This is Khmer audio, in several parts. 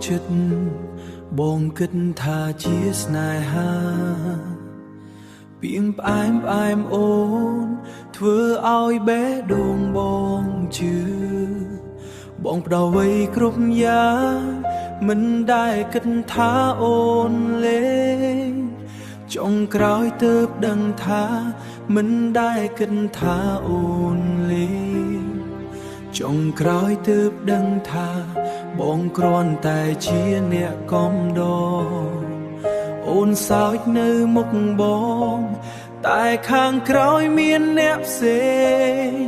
ចិត្តបងគិតថាជាស្នេហាពីងផ្អែមអូនធ្វើឲ្យបេះដូងបងជឿបងផ្ដល់អ្វីគ្រប់យ៉ាងមិនដែលគិតថាអូនលេងចុងក្រោយទើបដឹងថាមិនដែលគិតថាអូនលេងចុងក្រោយទើបដឹងថាបងគ្រាន់តែជាអ្នកកំដរអូនសើចនៅមុខបងតែខាងក្រោយមានអ្នកផ្សេង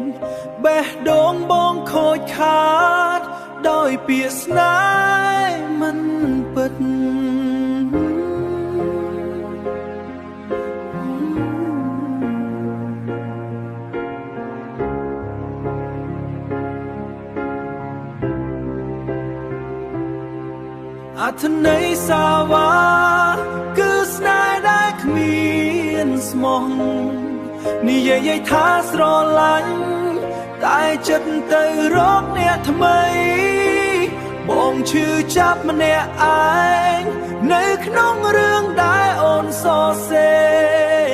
បេះដូងបងខូចខាតដោយពាក្យស្នេហ៍មិនពិតអត្ថន័យសាវ៉ាគឺស្នេហ៍ដែលគ្មានស្មោះនិយាយថាស្រឡាញ់តែចិត្តទៅរកអ្នកថ្មីបងឈឺចាប់ម្នាក់ឯងនៅក្នុងរឿងដែលអូនសរសេរ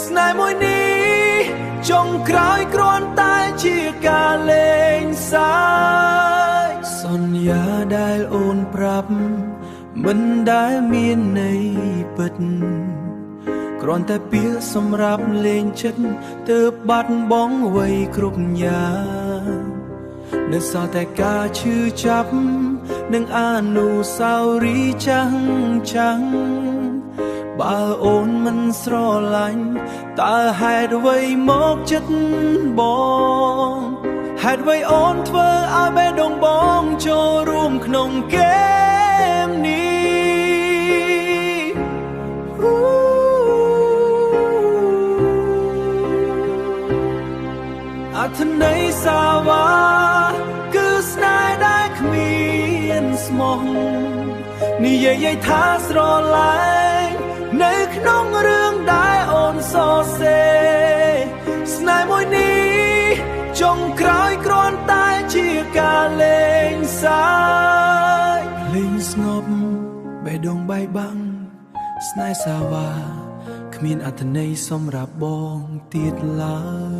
ស្នេហ៍មួយនេះចុងក្រោយគ្រាន់តែជាការលេងសើចសន្យាដែលអូនប្រាប់មិនដែលមានន័យពិតគ្រាន់តែពាក្យសម្រាប់លេងចិត្តទើបបាត់បង់អ្វីគ្រប់យ៉ាងនៅសល់តែការឈឺចាប់និងអនុស្សាវរីយ៍ចាំងបើអូនមិនស្រឡាញ់តើហេតុអ្វីមកចិត្តបងហេតុអ្វីអូនធ្វើឲ្យបេះដូងបងចូលរួមក្នុងเกมនេះអត្ថន័យសាវ៉ាគឺស្នេហ៍ដែលគ្មានស្មោះនិយាយថាស្រឡាញ់នៅក្នុងរឿងដែលអូនសរសេរស្នេហ៍មួយនេះចុងក្រោយគ្រាន់តែជាការលេងសើចលេងស្ងប់បេះដូងបែកបាំងស្នេហ៍សាវ៉ាគ្មានអត្ថន័យសម្រាប់បងទៀតឡើយ